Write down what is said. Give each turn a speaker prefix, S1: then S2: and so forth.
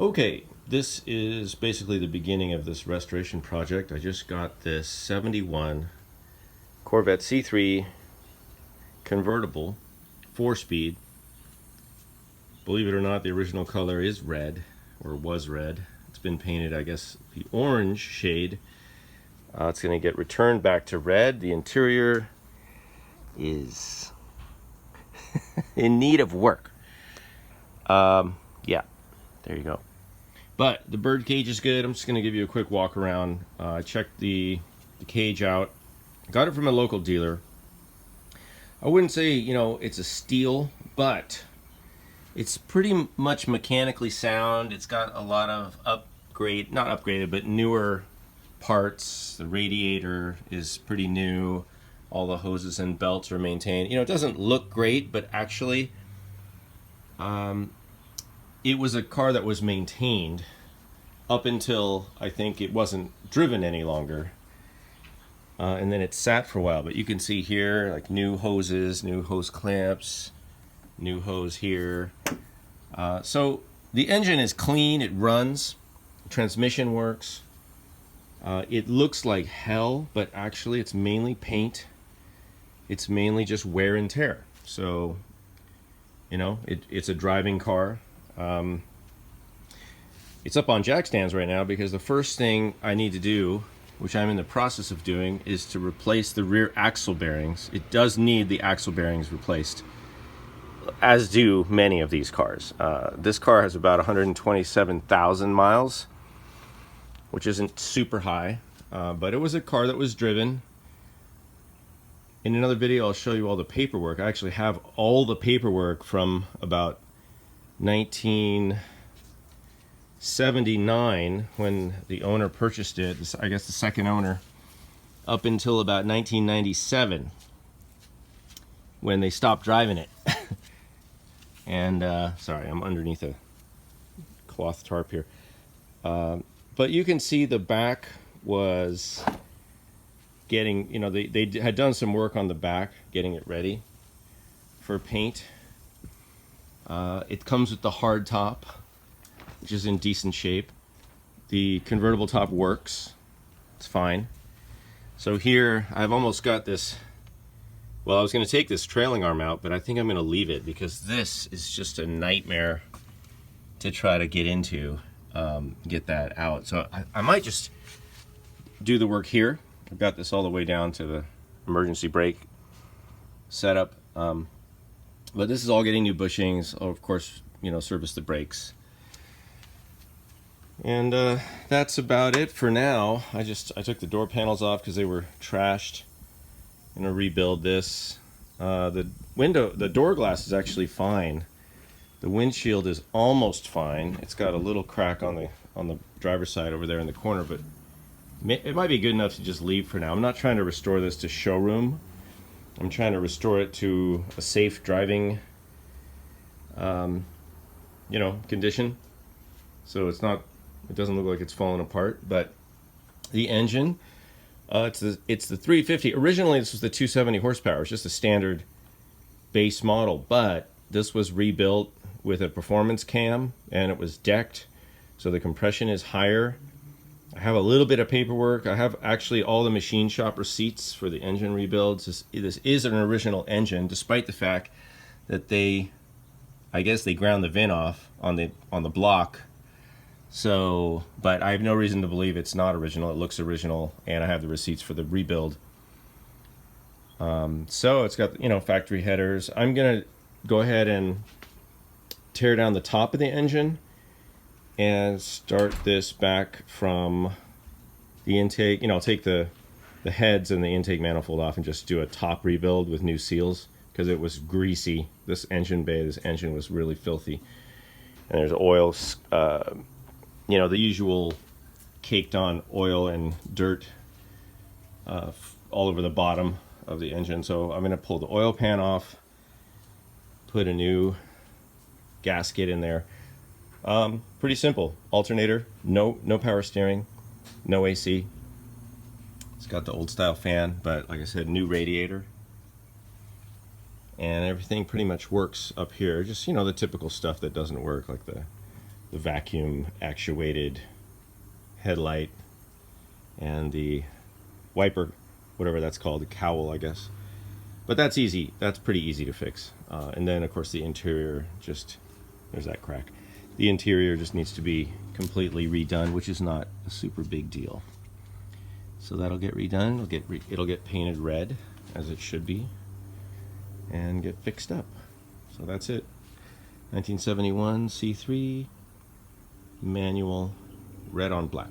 S1: Okay, this is basically the beginning of this restoration project. I just got this 71 Corvette C3 convertible, 4-speed. Believe it or not, the original color is red, or was red. It's been painted, I guess, the orange shade. It's going to get returned back to red. The interior is in need of work. Yeah, there you go. But the bird cage is good. I'm just going to give you a quick walk around. I checked the cage out. Got it from a local dealer. I wouldn't say, it's a steal, but it's pretty much mechanically sound. It's got a lot of not upgraded, but newer parts. The radiator is pretty new. All the hoses and belts are maintained. It doesn't look great, but actually, it was a car that was maintained up until I think it wasn't driven any longer. And then it sat for a while. But you can see here, like new hoses, new hose clamps, new hose here. So the engine is clean, it runs, transmission works. It looks like hell, but actually it's mainly paint. It's mainly just wear and tear. So, it's a driving car. It's up on jack stands right now because the first thing I need to do, which I'm in the process of doing, is to replace the rear axle bearings. It does need the axle bearings replaced, as do many of these cars. This car has about 127,000 miles, which isn't super high, but it was a car that was driven. In another video, I'll show you all the paperwork. I actually have all the paperwork from about 1979 when the owner purchased it, I guess the second owner, up until about 1997 when they stopped driving it. And sorry, I'm underneath a cloth tarp here. But you can see the back was getting, they had done some work on the back, getting it ready for paint. It comes with the hard top, which is in decent shape. The convertible top works. It's fine. So here, I've almost got this. Well, I was going to take this trailing arm out, but I think I'm going to leave it because this is just a nightmare to try to get into, get that out. So I might just do the work here. I've got this all the way down to the emergency brake setup. But this is all getting new bushings. Of course, service the brakes. And that's about it for now. I took the door panels off because they were trashed. I'm gonna rebuild this. The door glass is actually fine. The windshield is almost fine. It's got a little crack on the driver's side over there in the corner, but it might be good enough to just leave for now. I'm not trying to restore this to showroom. I'm trying to restore it to a safe driving, condition. So it doesn't look like it's falling apart. But the engine, it's the 350. Originally, this was the 270 horsepower. It's just a standard base model, but this was rebuilt with a performance cam, and it was decked, so the compression is higher. I have a little bit of paperwork. I have actually all the machine shop receipts for the engine rebuilds. This is an original engine, despite the fact that I guess they ground the VIN off on the block. So, but I have no reason to believe it's not original. It looks original, and I have the receipts for the rebuild. So it's got factory headers. I'm gonna go ahead and tear down the top of the engine and start this back from the intake. Take the heads and the intake manifold off and just do a top rebuild with new seals because it was greasy. This engine was really filthy. And there's oil, the usual caked on oil and dirt all over the bottom of the engine. So I'm going to pull the oil pan off, put a new gasket in there. Pretty simple. Alternator, no power steering, no AC. It's got the old style fan, but like I said, new radiator. And everything pretty much works up here. Just, the typical stuff that doesn't work, like the the vacuum actuated headlight and the wiper, whatever that's called, the cowl, I guess. But that's easy. That's pretty easy to fix. And then, of course, the interior just, there's that crack. The interior just needs to be completely redone, which is not a super big deal. So that'll get redone. It'll get painted red, as it should be, and get fixed up. So that's it. 1971 C3 manual, red on black.